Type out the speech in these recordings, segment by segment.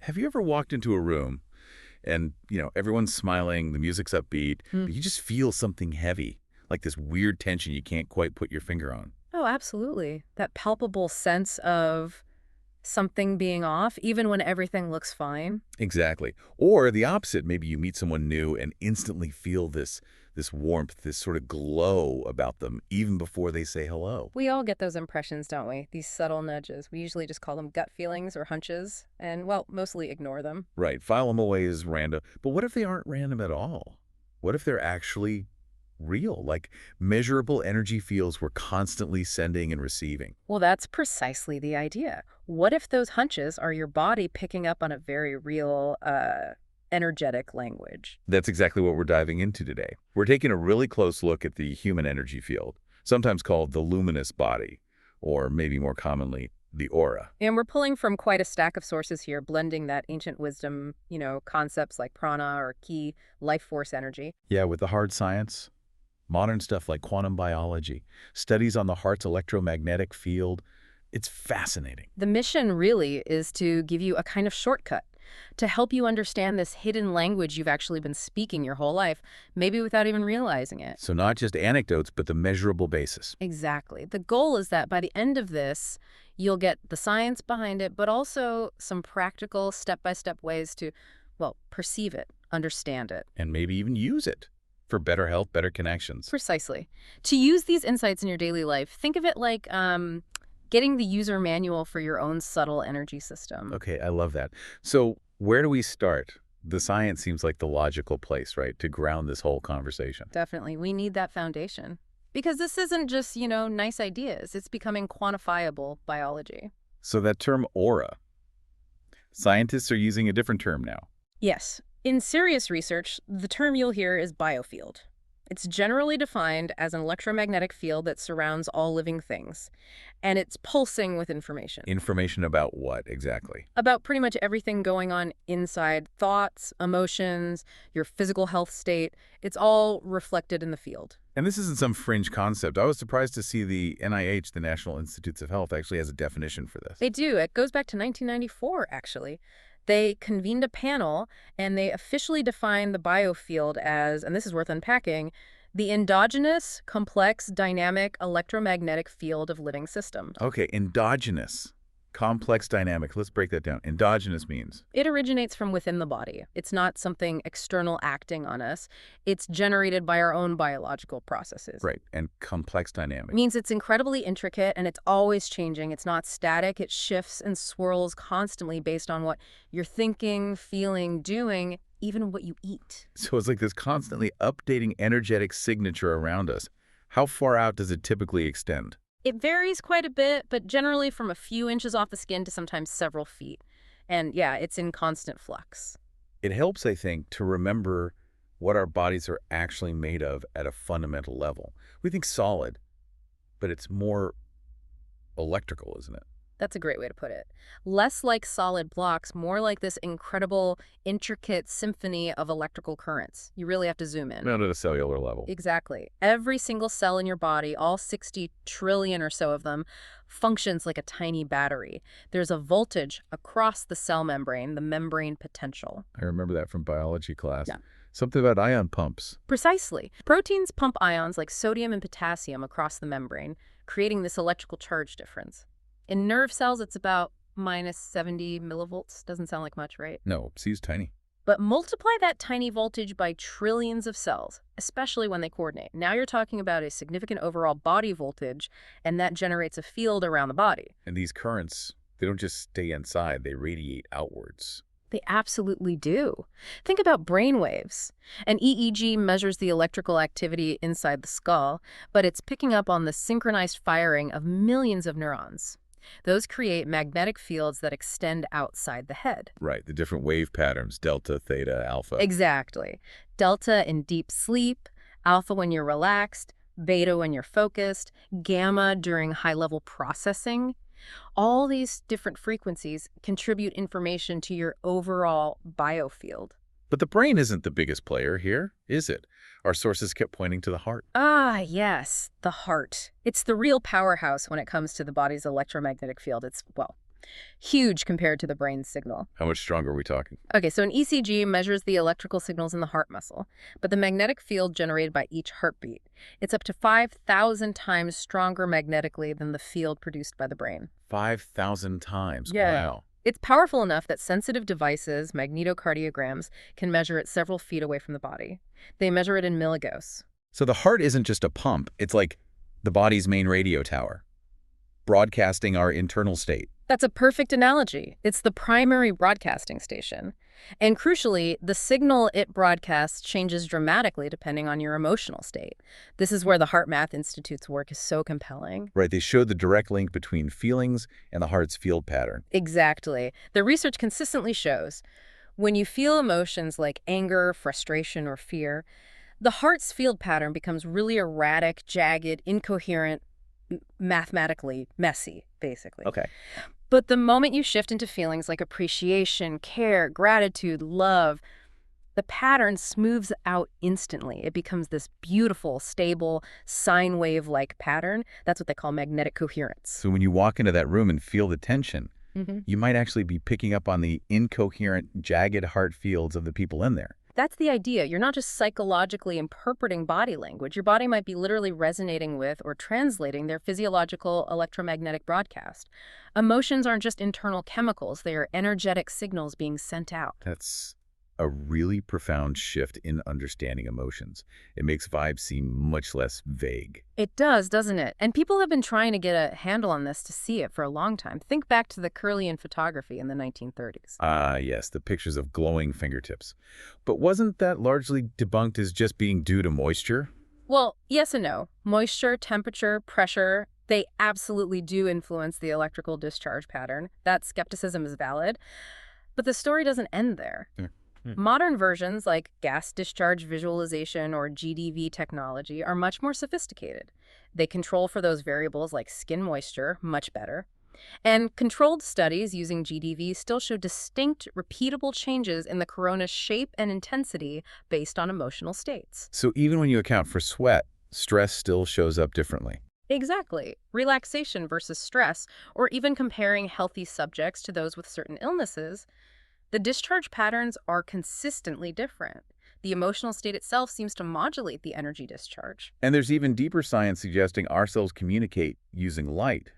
Have you ever walked into a room and, everyone's smiling, the music's upbeat, Mm. but you just feel something heavy, like this weird tension you can't quite put your finger on? Oh, absolutely. That palpable sense of something being off, even when everything looks fine. Exactly. Or the opposite, maybe you meet someone new and instantly feel this warmth, this sort of glow about them even before they say hello. We all get those impressions, don't we? These subtle nudges. We usually just call them gut feelings or hunches, and, well, mostly ignore them. Right, file them away as random. But what if they aren't random at all? What if they're actually real, like measurable energy fields we're constantly sending and receiving? Well, that's precisely the idea. What if those hunches are your body picking up on a very real, energetic language? That's exactly what we're diving into today. We're taking a really close look at the human energy field, sometimes called the luminous body, or maybe more commonly, the aura. And we're pulling from quite a stack of sources here, blending that ancient wisdom, concepts like prana or ki, life force energy. Yeah, with the hard science, modern stuff like quantum biology, studies on the heart's electromagnetic field. It's fascinating. The mission really is to give you a kind of shortcut to help you understand this hidden language you've actually been speaking your whole life, maybe without even realizing it. So not just anecdotes, but the measurable basis. Exactly. The goal is that by the end of this, you'll get the science behind it, but also some practical step-by-step ways to, well, perceive it, understand it. And maybe even use it for better health, better connections. Precisely. To use these insights in your daily life, think of it like getting the user manual for your own subtle energy system. Okay, I love that. So where do we start? The science seems like the logical place, right, to ground this whole conversation. Definitely. We need that foundation. Because this isn't just, nice ideas. It's becoming quantifiable biology. So that term aura, scientists are using a different term now. Yes. In serious research, the term you'll hear is biofield. It's generally defined as an electromagnetic field that surrounds all living things, and it's pulsing with information. Information about what exactly? About pretty much everything going on inside thoughts, emotions, your physical health state. It's all reflected in the field. And this isn't some fringe concept. I was surprised to see the NIH, the National Institutes of Health, actually has a definition for this. They do. It goes back to 1994, actually. They convened a panel, and they officially defined the biofield as, and this is worth unpacking, the endogenous, complex, dynamic electromagnetic field of living systems. Okay, endogenous, complex dynamic. Let's break that down. Endogenous means? It originates from within the body. It's not something external acting on us. It's generated by our own biological processes. Right, and complex dynamic. It means it's incredibly intricate and it's always changing. It's not static. It shifts and swirls constantly based on what you're thinking, feeling, doing, even what you eat. So it's like this constantly updating energetic signature around us. How far out does it typically extend? It varies quite a bit, but generally from a few inches off the skin to sometimes several feet. And yeah, it's in constant flux. It helps, I think, to remember what our bodies are actually made of at a fundamental level. We think solid, but it's more electrical, isn't it? That's a great way to put it. Less like solid blocks, more like this incredible, intricate symphony of electrical currents. You really have to zoom in. Not at a cellular level. Exactly. Every single cell in your body, all 60 trillion or so of them, functions like a tiny battery. There's a voltage across the cell membrane, the membrane potential. I remember that from biology class. Yeah. Something about ion pumps. Precisely. Proteins pump ions like sodium and potassium across the membrane, creating this electrical charge difference. In nerve cells, it's about minus 70 millivolts. Doesn't sound like much, right? No, C's tiny. But multiply that tiny voltage by trillions of cells, especially when they coordinate. Now you're talking about a significant overall body voltage, and that generates a field around the body. And these currents, they don't just stay inside, they radiate outwards. They absolutely do. Think about brain waves. An EEG measures the electrical activity inside the skull, but it's picking up on the synchronized firing of millions of neurons. Those create magnetic fields that extend outside the head. Right, the different wave patterns, delta, theta, alpha. Exactly. Delta in deep sleep, alpha when you're relaxed, beta when you're focused, gamma during high-level processing. All these different frequencies contribute information to your overall biofield. But the brain isn't the biggest player here, is it? Our sources kept pointing to the heart. Ah, yes, the heart. It's the real powerhouse when it comes to the body's electromagnetic field. It's, well, Huge compared to the brain's signal. How much stronger are we talking? Okay, so an ECG measures the electrical signals in the heart muscle, but the magnetic field generated by each heartbeat, it's up to 5,000 times stronger magnetically than the field produced by the brain. 5,000 times. Yeah. Wow. It's powerful enough that sensitive devices, magnetocardiograms, can measure it several feet away from the body. They measure it in milligauss. So the heart isn't just a pump. It's like the body's main radio tower, broadcasting our internal state. That's a perfect analogy. It's the primary broadcasting station. And crucially, the signal it broadcasts changes dramatically depending on your emotional state. This is where the HeartMath Institute's work is so compelling. Right, they showed the direct link between feelings and the heart's field pattern. Exactly. The research consistently shows when you feel emotions like anger, frustration, or fear, the heart's field pattern becomes really erratic, jagged, incoherent, mathematically messy, basically. Okay. But the moment you shift into feelings like appreciation, care, gratitude, love, the pattern smooths out instantly. It becomes this beautiful, stable, sine wave-like pattern. That's what they call magnetic coherence. So when you walk into that room and feel the tension, Mm-hmm. you might actually be picking up on the incoherent, jagged heart fields of the people in there. That's the idea. You're not just psychologically interpreting body language. Your body might be literally resonating with or translating their physiological electromagnetic broadcast. Emotions aren't just internal chemicals. They are energetic signals being sent out. That's a really profound shift in understanding emotions. It makes vibes seem much less vague. It does, doesn't it? And people have been trying to get a handle on this to see it for a long time. Think back to the Kirlian photography in the 1930s. Ah, yes, the pictures of glowing fingertips. But wasn't that largely debunked as just being due to moisture? Well, yes and no. Moisture, temperature, pressure, they absolutely do influence the electrical discharge pattern. That skepticism is valid. But the story doesn't end there. Modern versions like gas discharge visualization or GDV technology are much more sophisticated. They control for those variables like skin moisture much better. And controlled studies using GDV still show distinct, repeatable changes in the corona's shape and intensity based on emotional states. So even when you account for sweat, stress still shows up differently. Exactly. Relaxation versus stress, or even comparing healthy subjects to those with certain illnesses, the discharge patterns are consistently different. The emotional state itself seems to modulate the energy discharge. And there's even deeper science suggesting our cells communicate using light,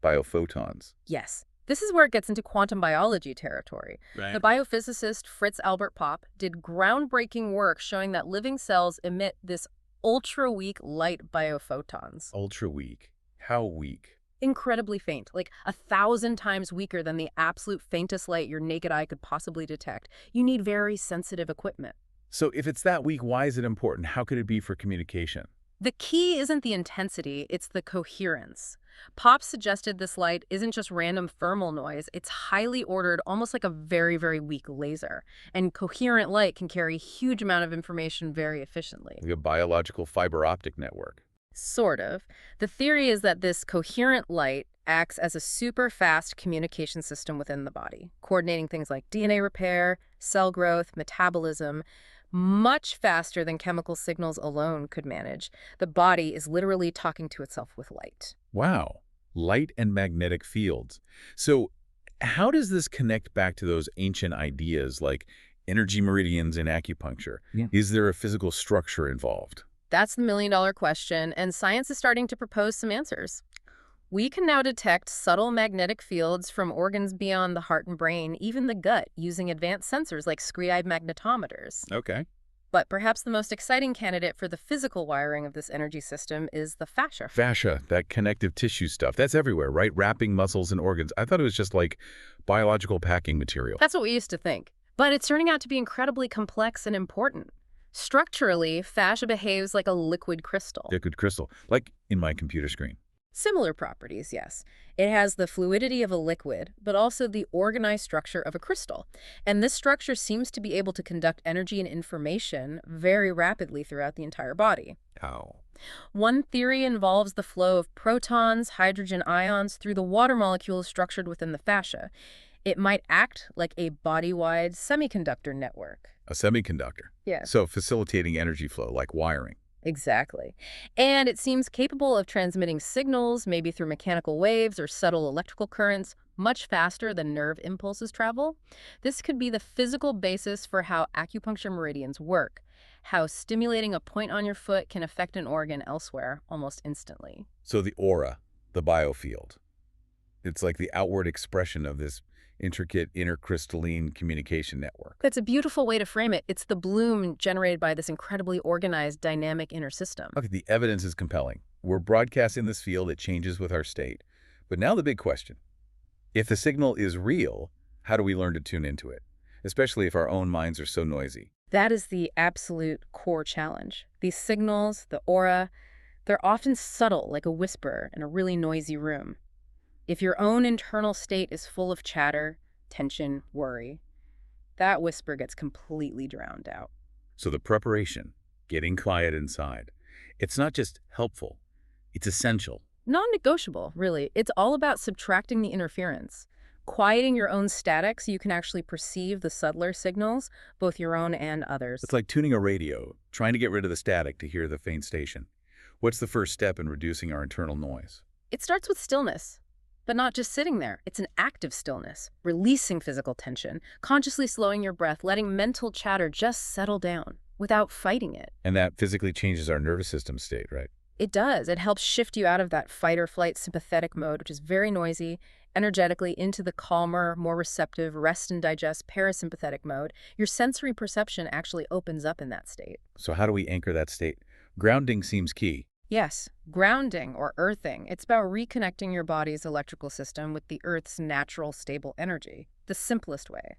biophotons. Yes. This is where it gets into quantum biology territory. Right. The biophysicist Fritz Albert Popp did groundbreaking work showing that living cells emit this ultra-weak light biophotons. Ultra weak. How weak? Incredibly faint, like 1,000 times weaker than the absolute faintest light your naked eye could possibly detect. You need very sensitive equipment. So if it's that weak, why is it important? How could it be for communication? The key isn't the intensity, it's the coherence. Popp suggested this light isn't just random thermal noise, it's highly ordered, almost like a very, very weak laser. And coherent light can carry a huge amount of information very efficiently. Like a biological fiber optic network. Sort of. The theory is that this coherent light acts as a super fast communication system within the body, coordinating things like DNA repair, cell growth, metabolism, much faster than chemical signals alone could manage. The body is literally talking to itself with light. Wow. Light and magnetic fields. So how does this connect back to those ancient ideas like energy meridians in acupuncture? Yeah. Is there a physical structure involved? That's the million-dollar question, and science is starting to propose some answers. We can now detect subtle magnetic fields from organs beyond the heart and brain, even the gut, using advanced sensors like scree-eyed magnetometers. Okay. But perhaps the most exciting candidate for the physical wiring of this energy system is the fascia. Fascia, that connective tissue stuff, that's everywhere, right? Wrapping muscles and organs. I thought it was just like biological packing material. That's what we used to think. But it's turning out to be incredibly complex and important. Structurally, fascia behaves like a liquid crystal. Liquid crystal, like in my computer screen. Similar properties, yes. It has the fluidity of a liquid, but also the organized structure of a crystal. And this structure seems to be able to conduct energy and information very rapidly throughout the entire body. How? One theory involves the flow of protons, hydrogen ions through the water molecules structured within the fascia. It might act like a body-wide semiconductor network. A semiconductor. Yeah. So facilitating energy flow, like wiring. Exactly. And it seems capable of transmitting signals, maybe through mechanical waves or subtle electrical currents, much faster than nerve impulses travel. This could be the physical basis for how acupuncture meridians work, how stimulating a point on your foot can affect an organ elsewhere almost instantly. So the aura, the biofield, it's like the outward expression of this intricate intercrystalline communication network. That's a beautiful way to frame it. It's the bloom generated by this incredibly organized, dynamic inner system. Okay, the evidence is compelling. We're broadcasting this field that changes with our state. But now the big question. If the signal is real, how do we learn to tune into it? Especially if our own minds are so noisy. That is the absolute core challenge. These signals, the aura, they're often subtle, like a whisper in a really noisy room. If your own internal state is full of chatter, tension, worry, that whisper gets completely drowned out. So the preparation, getting quiet inside, it's not just helpful, it's essential. Non-negotiable, really. It's all about subtracting the interference, quieting your own static so you can actually perceive the subtler signals, both your own and others. It's like tuning a radio, trying to get rid of the static to hear the faint station. What's the first step in reducing our internal noise? It starts with stillness, but not just sitting there. It's an active stillness, releasing physical tension, consciously slowing your breath, letting mental chatter just settle down without fighting it. And that physically changes our nervous system state, right? It does. It helps shift you out of that fight or flight sympathetic mode, which is very noisy, energetically into the calmer, more receptive, rest and digest parasympathetic mode. Your sensory perception actually opens up in that state. So how do we anchor that state? Grounding seems key. Yes, grounding or earthing. It's about reconnecting your body's electrical system with the Earth's natural, stable energy. The simplest way.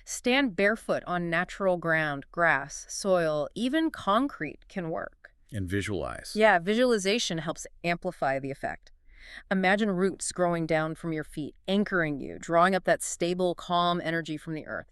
Stand barefoot on natural ground, grass, soil, even concrete can work. And visualize. Yeah, visualization helps amplify the effect. Imagine roots growing down from your feet, anchoring you, drawing up that stable, calm energy from the earth.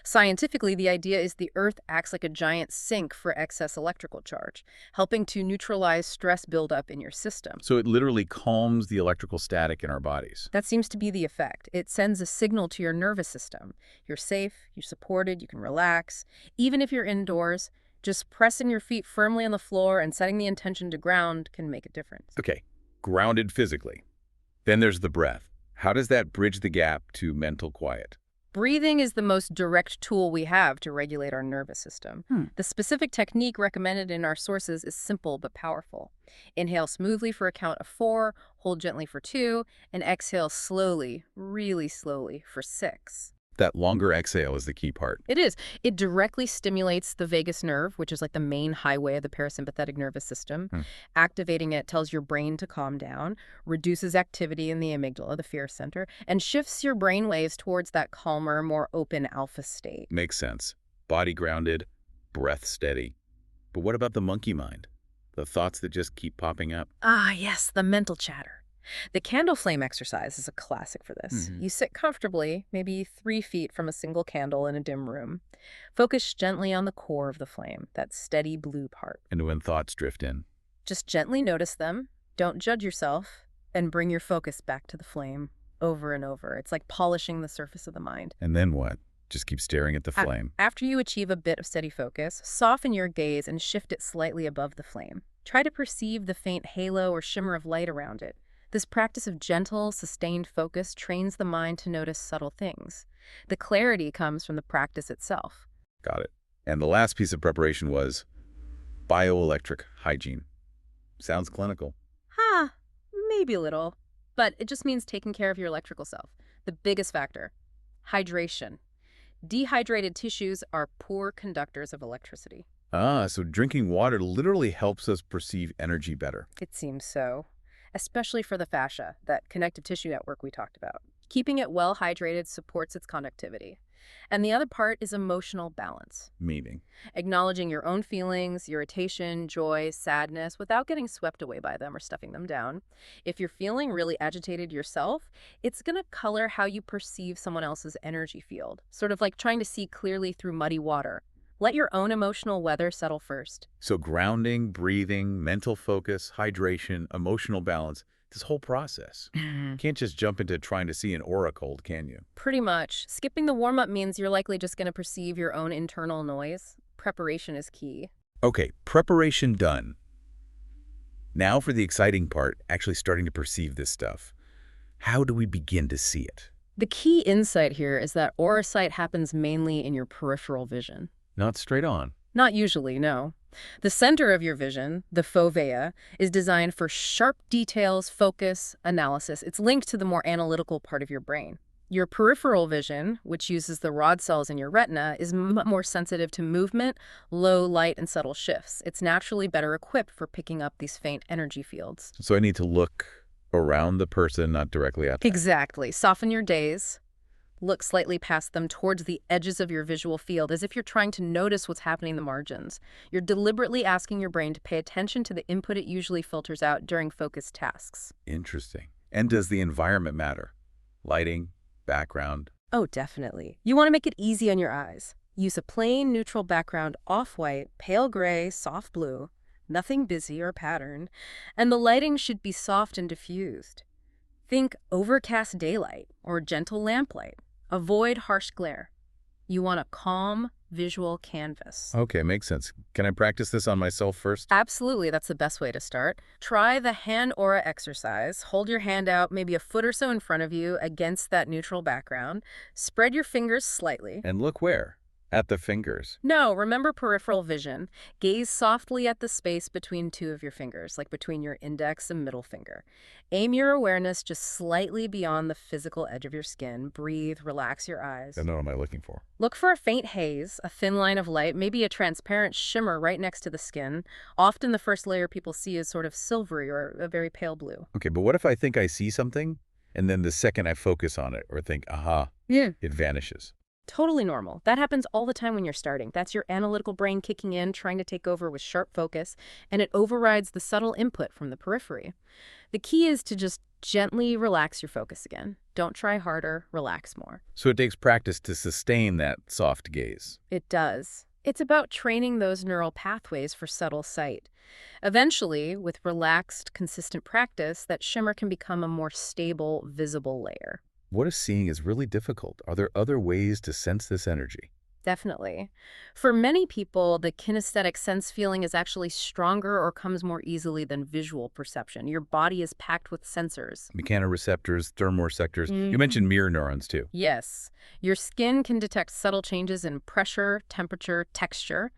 Scientifically, the idea is the earth acts like a giant sink for excess electrical charge, helping to neutralize stress buildup in your system. So it literally calms the electrical static in our bodies. That seems to be the effect. It sends a signal to your nervous system. You're safe, you're supported, you can relax. Even if you're indoors, just pressing your feet firmly on the floor and setting the intention to ground can make a difference. Okay, grounded physically. Then there's the breath. How does that bridge the gap to mental quiet? Breathing is the most direct tool we have to regulate our nervous system. The specific technique recommended in our sources is simple but powerful. Inhale smoothly for a count of 4, hold gently for 2, and exhale slowly, really slowly, for 6. That longer exhale is the key part. It is. It directly stimulates the vagus nerve, which is like the main highway of the parasympathetic nervous system. Activating it tells your brain to calm down, reduces activity in the amygdala, the fear center, and shifts your brain waves towards that calmer, more open alpha state. Makes sense. Body grounded, breath steady. But what about the monkey mind? The thoughts that just keep popping up? Ah, yes, the mental chatter. The candle flame exercise is a classic for this. You sit comfortably, maybe 3 feet from a single candle in a dim room. Focus gently on the core of the flame, that steady blue part. And when thoughts drift in? Just gently notice them, don't judge yourself, and bring your focus back to the flame over and over. It's like polishing the surface of the mind. And then what? Just keep staring at the flame. After you achieve a bit of steady focus, soften your gaze and shift it slightly above the flame. Try to perceive the faint halo or shimmer of light around it. This practice of gentle, sustained focus trains the mind to notice subtle things. The clarity comes from the practice itself. Got it. And the last piece of preparation was bioelectric hygiene. Sounds clinical. Maybe a little. But it just means taking care of your electrical self. The biggest factor, hydration. Dehydrated tissues are poor conductors of electricity. So drinking water literally helps us perceive energy better. It seems so. Especially for the fascia, that connective tissue network we talked about. Keeping it well hydrated supports its conductivity. And the other part is emotional balance. Meaning? Acknowledging your own feelings, irritation, joy, sadness, without getting swept away by them or stuffing them down. If you're feeling really agitated yourself, it's going to color how you perceive someone else's energy field. Sort of like trying to see clearly through muddy water. Let your own emotional weather settle first. So grounding, breathing, mental focus, hydration, emotional balance, this whole process. Can't just jump into trying to see an aura cold, can you? Pretty much. Skipping the warm-up means you're likely just going to perceive your own internal noise. Preparation is key. Okay, preparation done. Now for the exciting part, actually starting to perceive this stuff. How do we begin to see it? The key insight here is that aura sight happens mainly in your peripheral vision. Not straight on. Not usually, no. The center of your vision, the fovea, is designed for sharp details, focus, analysis. It's linked to the more analytical part of your brain. Your peripheral vision, which uses the rod cells in your retina, is more sensitive to movement, low light, and subtle shifts. It's naturally better equipped for picking up these faint energy fields. So I need to look around the person, not directly at them. Exactly. Soften your gaze. Look slightly past them towards the edges of your visual field, as if you're trying to notice what's happening in the margins. You're deliberately asking your brain to pay attention to the input it usually filters out during focused tasks. Interesting. And does the environment matter? Lighting, background? Oh, definitely. You want to make it easy on your eyes. Use a plain, neutral background, off-white, pale gray, soft blue, nothing busy or patterned, and the lighting should be soft and diffused. Think overcast daylight or gentle lamplight. Avoid harsh glare. You want a calm, visual canvas. Okay, makes sense. Can I practice this on myself first? Absolutely, that's the best way to start. Try the hand aura exercise. Hold your hand out maybe a foot or so in front of you against that neutral background. Spread your fingers slightly. And look where? At the fingers. No, remember peripheral vision. Gaze softly at the space between two of your fingers, like between your index and middle finger. Aim your awareness just slightly beyond the physical edge of your skin. Breathe, relax your eyes. Then what am I looking for? Look for a faint haze, a thin line of light, maybe a transparent shimmer right next to the skin. Often the first layer people see is sort of silvery or a very pale blue. Okay, but what if I think I see something, and then the second I focus on it or think, aha, Yeah. it vanishes? Totally normal. That happens all the time when you're starting. That's your analytical brain kicking in, trying to take over with sharp focus, and it overrides the subtle input from the periphery. The key is to just gently relax your focus again. Don't try harder, relax more. So it takes practice to sustain that soft gaze. It does. It's about training those neural pathways for subtle sight. Eventually, with relaxed, consistent practice, that shimmer can become a more stable, visible layer. What if seeing is really difficult? Are there other ways to sense this energy? Definitely. For many people, the kinesthetic sense feeling is actually stronger or comes more easily than visual perception. Your body is packed with sensors. Mechanoreceptors, thermoreceptors. You mentioned mirror neurons too. Yes. Your skin can detect subtle changes in pressure, temperature, texture,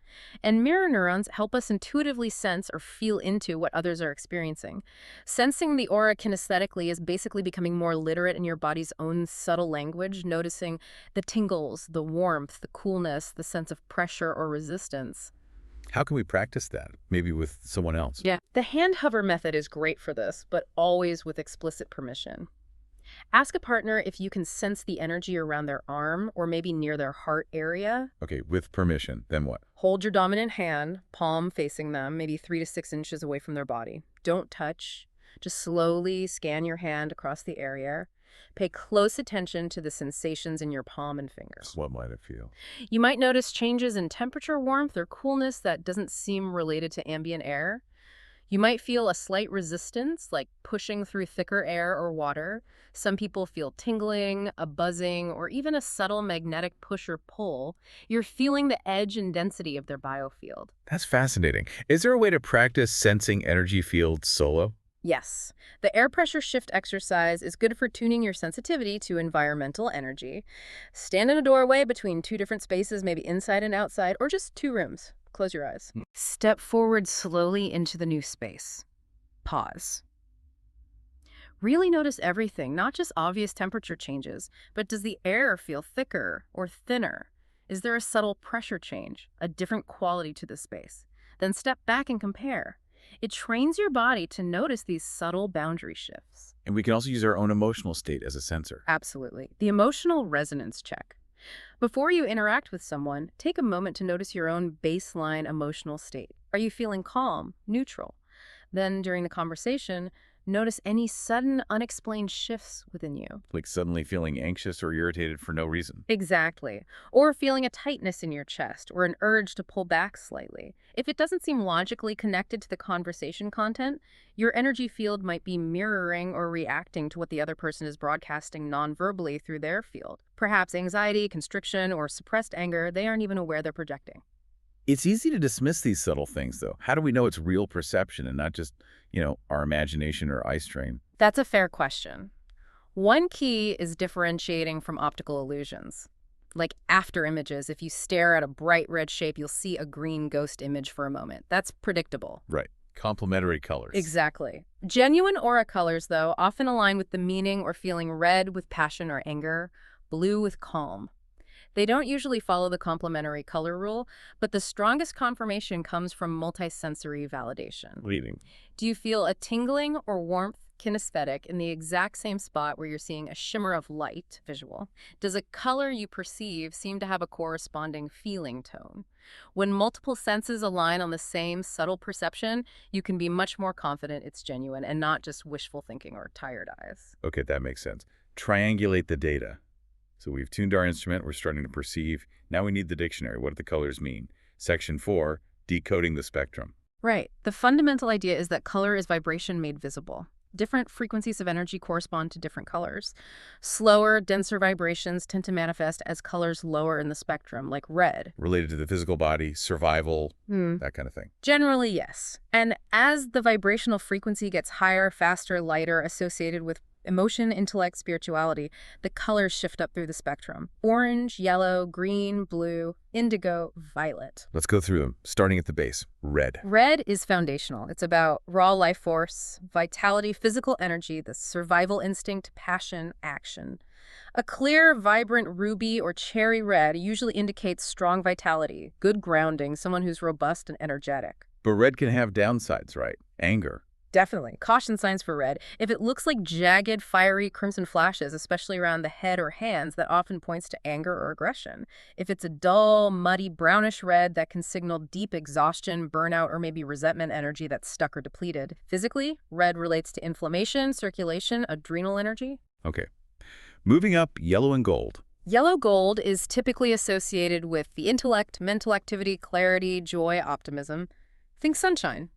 and mirror neurons help us intuitively sense or feel into what others are experiencing. Sensing the aura kinesthetically is basically becoming more literate in your body's own subtle language, noticing the tingles, the warmth, the coolness, the sense of pressure or resistance. How can we practice that? Maybe with someone else? Yeah. The hand hover method is great for this, but always with explicit permission. Ask a partner if you can sense the energy around their arm or maybe near their heart area. Okay, with permission. Then what? Hold your dominant hand, palm facing them, maybe 3 to 6 inches away from their body. Don't touch. Just slowly scan your hand across the area. Pay close attention to the sensations in your palm and fingers. What might it feel? You might notice changes in temperature, warmth, or coolness that doesn't seem related to ambient air. You might feel a slight resistance, like pushing through thicker air or water. Some people feel tingling, a buzzing, or even a subtle magnetic push or pull. You're feeling the edge and density of their biofield. That's fascinating. Is there a way to practice sensing energy fields solo? Yes. The air pressure shift exercise is good for tuning your sensitivity to environmental energy. Stand in a doorway between 2 different spaces, maybe inside and outside, or just 2 rooms. Close your eyes. Step forward slowly into the new space. Pause. Really notice everything, not just obvious temperature changes, but does the air feel thicker or thinner? Is there a subtle pressure change, a different quality to the space? Then step back and compare. It trains your body to notice these subtle boundary shifts. And we can also use our own emotional state as a sensor. Absolutely. The emotional resonance check. Before you interact with someone, take a moment to notice your own baseline emotional state. Are you feeling calm, neutral? Then, during the conversation, notice any sudden, unexplained shifts within you. Like suddenly feeling anxious or irritated for no reason. Exactly. Or feeling a tightness in your chest or an urge to pull back slightly. If it doesn't seem logically connected to the conversation content, your energy field might be mirroring or reacting to what the other person is broadcasting non-verbally through their field. Perhaps anxiety, constriction, or suppressed anger they aren't even aware they're projecting. It's easy to dismiss these subtle things, though. How do we know it's real perception and not just, our imagination or eye strain? That's a fair question. One key is differentiating from optical illusions. Like after images, if you stare at a bright red shape, you'll see a green ghost image for a moment. That's predictable. Right. Complementary colors. Exactly. Genuine aura colors, though, often align with the meaning or feeling: red with passion or anger, blue with calm. They don't usually follow the complementary color rule, but the strongest confirmation comes from multisensory validation. Leading. Do you feel a tingling or warmth kinesthetic in the exact same spot where you're seeing a shimmer of light visual? Does a color you perceive seem to have a corresponding feeling tone? When multiple senses align on the same subtle perception, you can be much more confident it's genuine and not just wishful thinking or tired eyes. Okay, that makes sense. Triangulate the data. So we've tuned our instrument, we're starting to perceive. Now we need the dictionary. What do the colors mean? Section 4, decoding the spectrum. Right. The fundamental idea is that color is vibration made visible. Different frequencies of energy correspond to different colors. Slower, denser vibrations tend to manifest as colors lower in the spectrum, like red. Related to the physical body, survival, that kind of thing. Generally, yes. And as the vibrational frequency gets higher, faster, lighter, associated with emotion, intellect, spirituality, the colors shift up through the spectrum. Orange, yellow, green, blue, indigo, violet. Let's go through them, starting at the base. Red. Red is foundational. It's about raw life force, vitality, physical energy, the survival instinct, passion, action. A clear, vibrant ruby or cherry red usually indicates strong vitality, good grounding, someone who's robust and energetic. But red can have downsides, right? Anger. Definitely. Caution signs for red. If it looks like jagged, fiery crimson flashes, especially around the head or hands, that often points to anger or aggression. If it's a dull, muddy, brownish red, that can signal deep exhaustion, burnout, or maybe resentment energy that's stuck or depleted. Physically, red relates to inflammation, circulation, adrenal energy. Okay. Moving up, yellow and gold. Yellow gold is typically associated with the intellect, mental activity, clarity, joy, optimism. Think sunshine.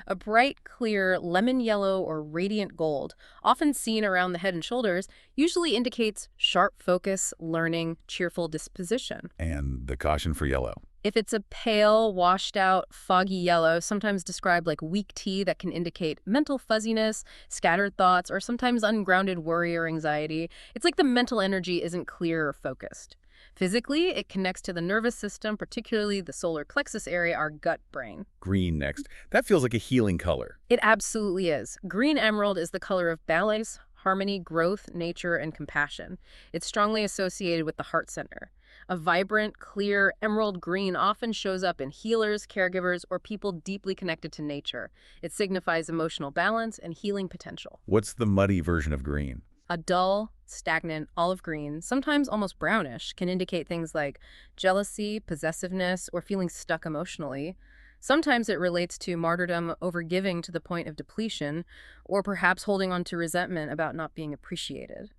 A bright, clear, lemon yellow or radiant gold, often seen around the head and shoulders, usually indicates sharp focus, learning, cheerful disposition. And the caution for yellow. If it's a pale, washed-out, foggy yellow, sometimes described like weak tea, that can indicate mental fuzziness, scattered thoughts, or sometimes ungrounded worry or anxiety. It's like the mental energy isn't clear or focused. Physically, it connects to the nervous system, particularly the solar plexus area, our gut brain. Green next. That feels like a healing color. It absolutely is. Green emerald is the color of balance, harmony, growth, nature, and compassion. It's strongly associated with the heart center. A vibrant, clear emerald green often shows up in healers, caregivers, or people deeply connected to nature. It signifies emotional balance and healing potential. What's the muddy version of green? A dull, stagnant olive green, sometimes almost brownish, can indicate things like jealousy, possessiveness, or feeling stuck emotionally. Sometimes it relates to martyrdom, overgiving to the point of depletion, or perhaps holding on to resentment about not being appreciated.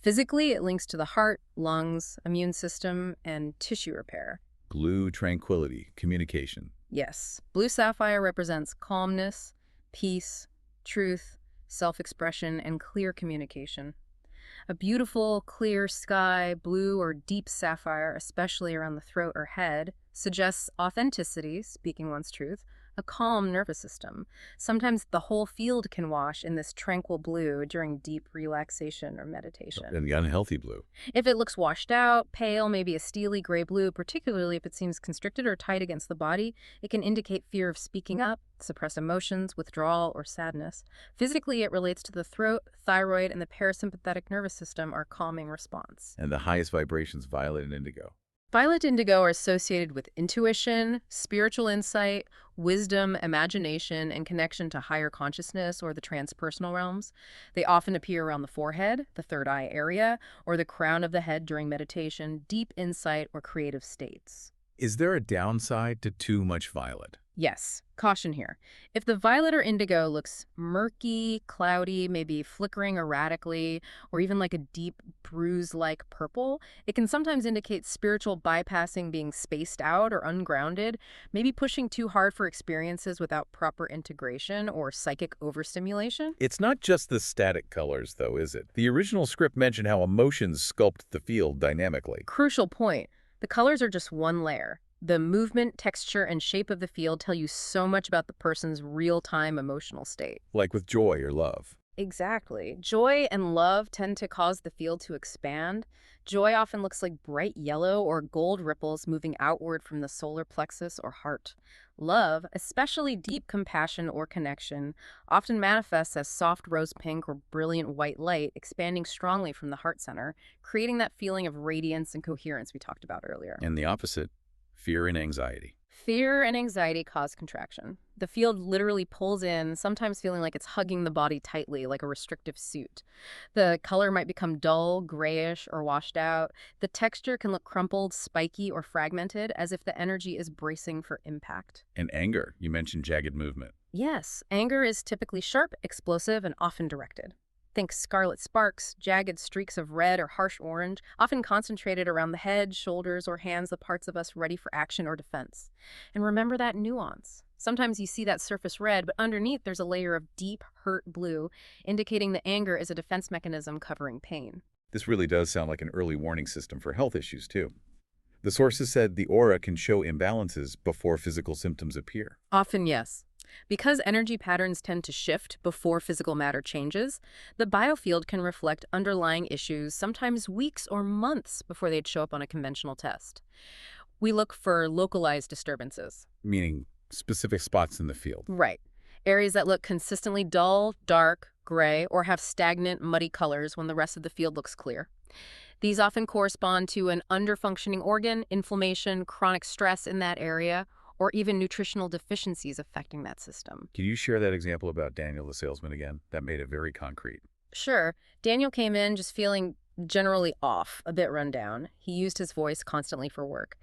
Physically, it links to the heart, lungs, immune system, and tissue repair. Blue, tranquility, communication. Yes, blue sapphire represents calmness, peace, truth, self-expression, and clear communication. A beautiful, clear sky, blue or deep sapphire, especially around the throat or head, suggests authenticity, speaking one's truth, a calm nervous system. Sometimes the whole field can wash in this tranquil blue during deep relaxation or meditation. And the unhealthy blue. If it looks washed out, pale, maybe a steely gray blue, particularly if it seems constricted or tight against the body, it can indicate fear of speaking up, suppressed emotions, withdrawal, or sadness. Physically, it relates to the throat, thyroid, and the parasympathetic nervous system, our calming response. And the highest vibrations, violet and indigo. Violet and indigo are associated with intuition, spiritual insight, wisdom, imagination, and connection to higher consciousness or the transpersonal realms. They often appear around the forehead, the third eye area, or the crown of the head during meditation, deep insight, or creative states. Is there a downside to too much violet? Yes, caution here. If the violet or indigo looks murky, cloudy, maybe flickering erratically, or even like a deep bruise-like purple, it can sometimes indicate spiritual bypassing, being spaced out or ungrounded, maybe pushing too hard for experiences without proper integration or psychic overstimulation. It's not just the static colors, though, is it? The original script mentioned how emotions sculpt the field dynamically. Crucial point. The colors are just one layer. The movement, texture, and shape of the field tell you so much about the person's real-time emotional state. Like with joy or love. Exactly. Joy and love tend to cause the field to expand. Joy often looks like bright yellow or gold ripples moving outward from the solar plexus or heart. Love, especially deep compassion or connection, often manifests as soft rose pink or brilliant white light expanding strongly from the heart center, creating that feeling of radiance and coherence we talked about earlier. And the opposite, fear and anxiety. Fear and anxiety cause contraction. The field literally pulls in, sometimes feeling like it's hugging the body tightly, like a restrictive suit. The color might become dull, grayish, or washed out. The texture can look crumpled, spiky, or fragmented, as if the energy is bracing for impact. And anger, you mentioned jagged movement. Yes, anger is typically sharp, explosive, and often directed. Think scarlet sparks, jagged streaks of red or harsh orange, often concentrated around the head, shoulders, or hands, the parts of us ready for action or defense. And remember that nuance. Sometimes you see that surface red, but underneath there's a layer of deep, hurt blue, indicating the anger is a defense mechanism covering pain. This really does sound like an early warning system for health issues, too. The sources said the aura can show imbalances before physical symptoms appear. Often, yes. Because energy patterns tend to shift before physical matter changes, the biofield can reflect underlying issues sometimes weeks or months before they'd show up on a conventional test. We look for localized disturbances. Meaning specific spots in the field. Right. Areas that look consistently dull, dark, gray, or have stagnant, muddy colors when the rest of the field looks clear. These often correspond to an underfunctioning organ, inflammation, chronic stress in that area, or even nutritional deficiencies affecting that system. Can you share that example about Daniel the salesman again? That made it very concrete. Sure, Daniel came in just feeling generally off, a bit run down. He used his voice constantly for work.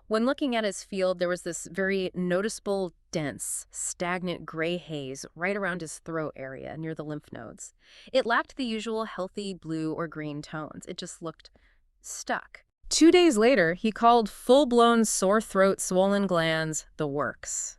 When looking at his field, there was this very noticeable, dense, stagnant gray haze right around his throat area near the lymph nodes. It lacked the usual healthy blue or green tones. It just looked stuck. 2 days later, he called full-blown sore throat, swollen glands, the works.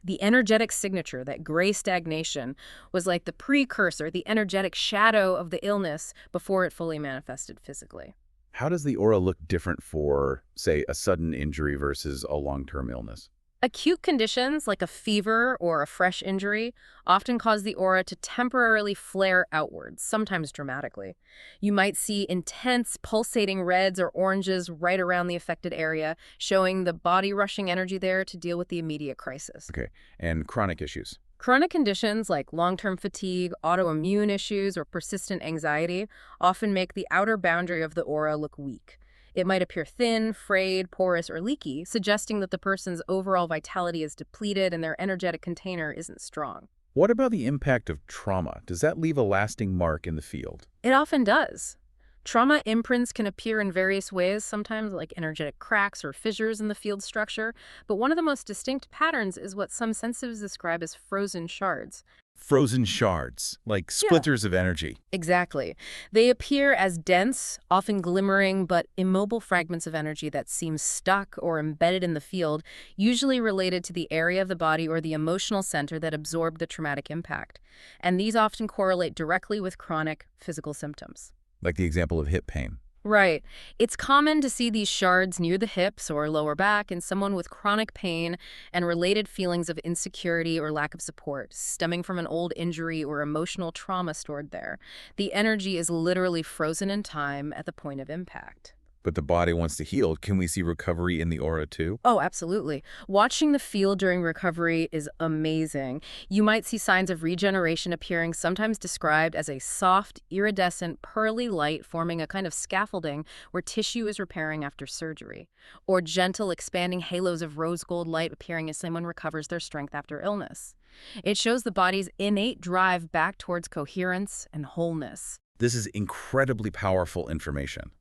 The energetic signature, that gray stagnation, was like the precursor, the energetic shadow of the illness before it fully manifested physically. How does the aura look different for, say, a sudden injury versus a long-term illness? Acute conditions like a fever or a fresh injury often cause the aura to temporarily flare outwards, sometimes dramatically. You might see intense pulsating reds or oranges right around the affected area, showing the body rushing energy there to deal with the immediate crisis. Okay, and chronic issues. Chronic conditions like long-term fatigue, autoimmune issues, or persistent anxiety often make the outer boundary of the aura look weak. It might appear thin, frayed, porous, or leaky, suggesting that the person's overall vitality is depleted and their energetic container isn't strong. What about the impact of trauma? Does that leave a lasting mark in the field? It often does. Trauma imprints can appear in various ways, sometimes like energetic cracks or fissures in the field structure, but one of the most distinct patterns is what some sensitives describe as frozen shards. Frozen shards, like splinters of energy. Exactly. They appear as dense, often glimmering, but immobile fragments of energy that seem stuck or embedded in the field, usually related to the area of the body or the emotional center that absorbed the traumatic impact. And these often correlate directly with chronic physical symptoms. Like the example of hip pain. Right. It's common to see these shards near the hips or lower back in someone with chronic pain and related feelings of insecurity or lack of support, stemming from an old injury or emotional trauma stored there. The energy is literally frozen in time at the point of impact. But the body wants to heal. Can we see recovery in the aura too? Oh, absolutely. Watching the field during recovery is amazing. You might see signs of regeneration appearing, sometimes described as a soft, iridescent, pearly light forming a kind of scaffolding where tissue is repairing after surgery, or gentle, expanding halos of rose gold light appearing as someone recovers their strength after illness. It shows the body's innate drive back towards coherence and wholeness. This is incredibly powerful information.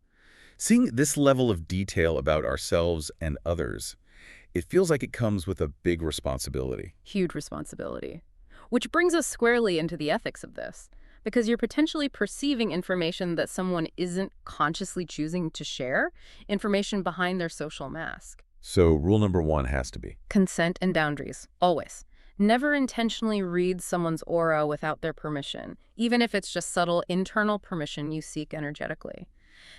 Seeing this level of detail about ourselves and others, it feels like it comes with a big responsibility. Huge responsibility. Which brings us squarely into the ethics of this, because you're potentially perceiving information that someone isn't consciously choosing to share, information behind their social mask. So rule number 1 has to be Consent and boundaries, always. Never intentionally read someone's aura without their permission, even if it's just subtle internal permission you seek energetically.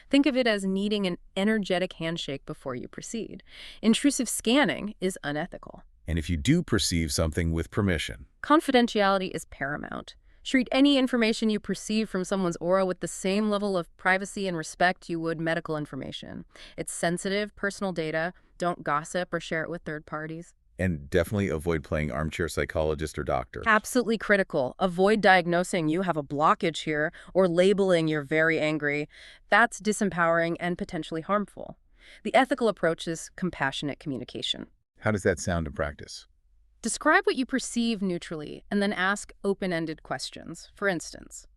Think of it as needing an energetic handshake before you proceed. Intrusive scanning is unethical. And if you do perceive something with permission, Confidentiality is paramount. Treat any information you perceive from someone's aura with the same level of privacy and respect you would medical information. It's sensitive, personal data. Don't gossip or share it with third parties. and definitely avoid playing armchair psychologist or doctor. Absolutely critical. Avoid diagnosing you have a blockage here or labeling you're very angry. That's disempowering and potentially harmful. The ethical approach is compassionate communication. How does that sound in practice? Describe what you perceive neutrally and then ask open-ended questions. For instance,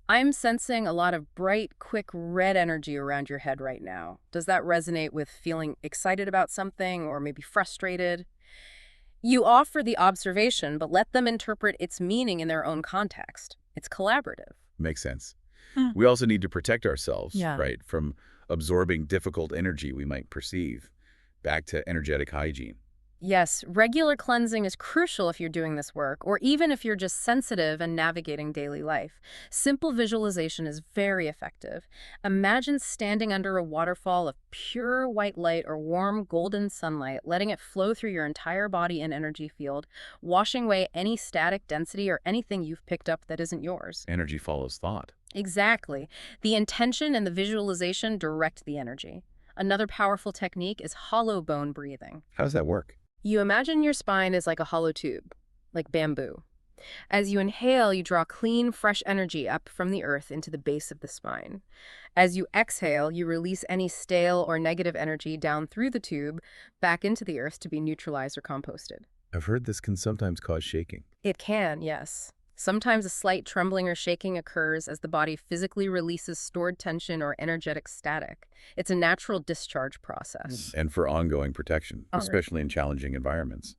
I'm sensing a lot of bright, quick red energy around your head right now. Does that resonate with feeling excited about something or maybe frustrated? You offer the observation, but let them interpret its meaning in their own context. It's collaborative. Makes sense. Hmm. We also need to protect ourselves, Yeah. right, from absorbing difficult energy we might perceive. Back to energetic hygiene. Yes, regular cleansing is crucial if you're doing this work, or even if you're just sensitive and navigating daily life. Simple visualization is very effective. Imagine standing under a waterfall of pure white light or warm golden sunlight, letting it flow through your entire body and energy field, washing away any static density or anything you've picked up that isn't yours. Energy follows thought. Exactly. The intention and the visualization direct the energy. Another powerful technique is hollow bone breathing. How does that work? You imagine your spine is like a hollow tube, like bamboo. As you inhale, you draw clean, fresh energy up from the earth into the base of the spine. As you exhale, you release any stale or negative energy down through the tube back into the earth to be neutralized or composted. I've heard this can sometimes cause shaking. It can, yes. Sometimes a slight trembling or shaking occurs as the body physically releases stored tension or energetic static. It's a natural discharge process. And for ongoing protection, All right. especially in challenging environments.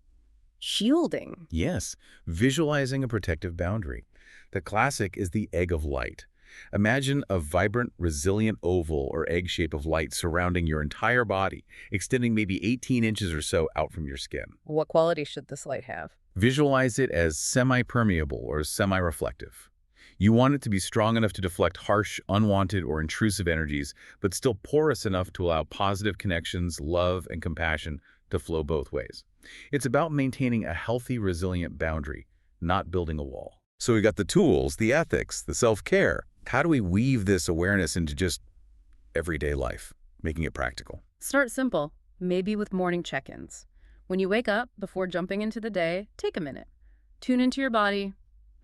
Shielding. Yes, visualizing a protective boundary. The classic is the egg of light. Imagine a vibrant, resilient oval or egg shape of light surrounding your entire body, extending maybe 18 inches or so out from your skin. What quality should this light have? Visualize it as semi-permeable or semi-reflective. You want it to be strong enough to deflect harsh, unwanted, or intrusive energies, but still porous enough to allow positive connections, love, and compassion to flow both ways. It's about maintaining a healthy, resilient boundary, not building a wall. So we got the tools, the ethics, the self-care. How do we weave this awareness into just everyday life, making it practical? Start simple, maybe with morning check-ins. When you wake up, before jumping into the day, take a minute. Tune into your body,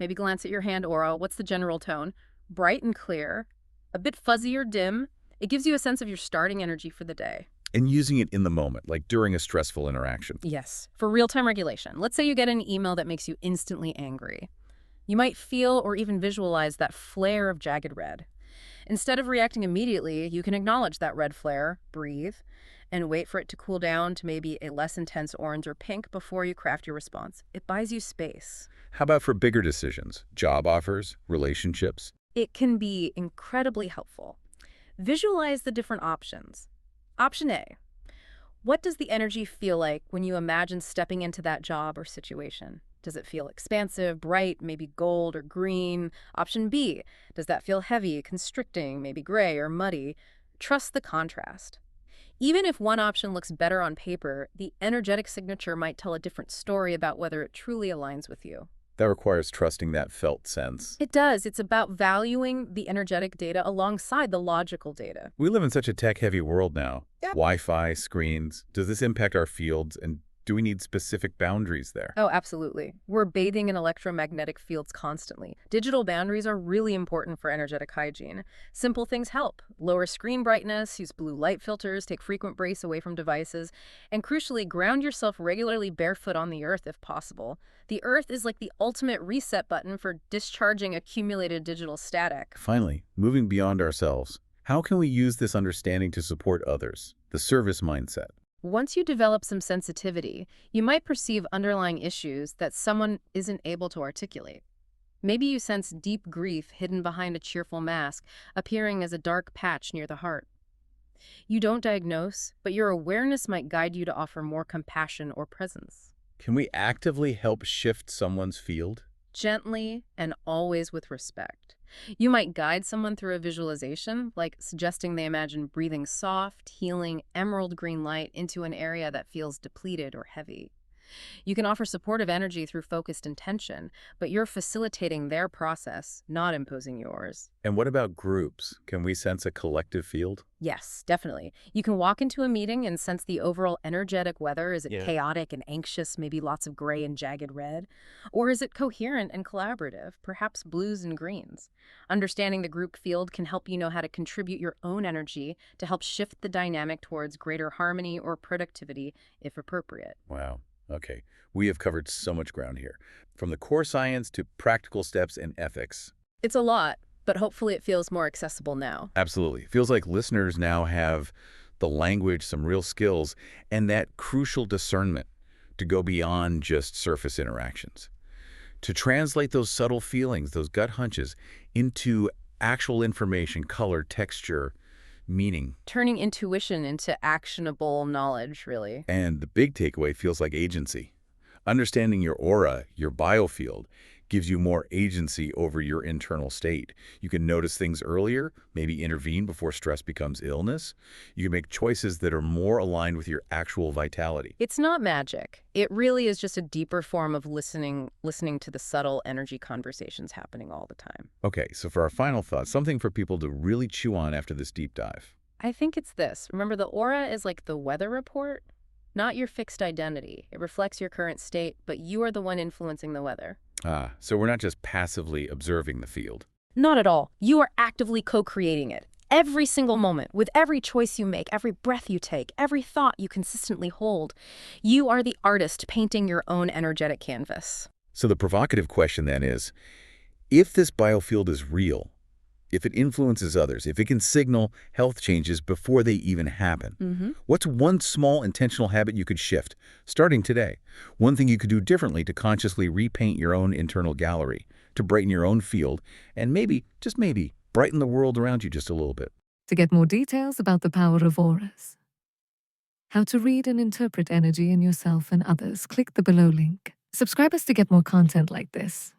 maybe glance at your hand aura. What's the general tone? Bright and clear, a bit fuzzy or dim. It gives you a sense of your starting energy for the day. And using it in the moment, like during a stressful interaction. Yes, for real-time regulation. Let's say you get an email that makes you instantly angry. You might feel or even visualize that flare of jagged red. Instead of reacting immediately, you can acknowledge that red flare, breathe, and wait for it to cool down to maybe a less intense orange or pink before you craft your response. It buys you space. How about for bigger decisions, job offers, relationships? It can be incredibly helpful. Visualize the different options. Option A. What does the energy feel like when you imagine stepping into that job or situation? Does it feel expansive, bright, maybe gold or green? Option B. Does that feel heavy, constricting, maybe gray or muddy? Trust the contrast. Even if one option looks better on paper, the energetic signature might tell a different story about whether it truly aligns with you. That requires trusting that felt sense. It does. It's about valuing the energetic data alongside the logical data. We live in such a tech-heavy world now. Yep. Wi-Fi, screens. Does this impact our fields, and do we need specific boundaries there? Oh, absolutely. We're bathing in electromagnetic fields constantly. Digital boundaries are really important for energetic hygiene. Simple things help. Lower screen brightness, use blue light filters, take frequent breaks away from devices, and crucially, ground yourself regularly barefoot on the earth if possible. The earth is like the ultimate reset button for discharging accumulated digital static. Finally, moving beyond ourselves, how can we use this understanding to support others? The service mindset. Once you develop some sensitivity, you might perceive underlying issues that someone isn't able to articulate. Maybe you sense deep grief hidden behind a cheerful mask, appearing as a dark patch near the heart. You don't diagnose, but your awareness might guide you to offer more compassion or presence. Can we actively help shift someone's field? Gently and always with respect. You might guide someone through a visualization, like suggesting they imagine breathing soft, healing, emerald green light into an area that feels depleted or heavy. You can offer supportive energy through focused intention, but you're facilitating their process, not imposing yours. And what about groups? Can we sense a collective field? Yes, definitely. You can walk into a meeting and sense the overall energetic weather. Is it Yeah. chaotic and anxious, maybe lots of gray and jagged red? Or is it coherent and collaborative, perhaps blues and greens? Understanding the group field can help you know how to contribute your own energy to help shift the dynamic towards greater harmony or productivity if appropriate. Wow. Okay. We have covered so much ground here, from the core science to practical steps and ethics. It's a lot, but hopefully it feels more accessible now. Absolutely. Feels like listeners now have the language, some real skills, and that crucial discernment to go beyond just surface interactions. To translate those subtle feelings, those gut hunches, into actual information, color, texture, meaning. Turning intuition into actionable knowledge, really. And the big takeaway feels like agency. Understanding your aura, your biofield, gives you more agency over your internal state. You can notice things earlier, maybe intervene before stress becomes illness. You can make choices that are more aligned with your actual vitality. It's not magic. It really is just a deeper form of listening to the subtle energy conversations happening all the time. Okay, so for our final thought, something for people to really chew on after this deep dive. I think it's this. Remember, the aura is like the weather report, not your fixed identity. It reflects your current state, but you are the one influencing the weather. So we're not just passively observing the field. Not at all. You are actively co-creating it. Every single moment, with every choice you make, every breath you take, every thought you consistently hold, you are the artist painting your own energetic canvas. So the provocative question then is, if this biofield is real, if it influences others, if it can signal health changes before they even happen, what's one small intentional habit you could shift, starting today? One thing you could do differently to consciously repaint your own internal gallery, to brighten your own field, and maybe, just maybe, brighten the world around you just a little bit. To get more details about the power of auras, how to read and interpret energy in yourself and others, click the below link. Subscribe us to get more content like this.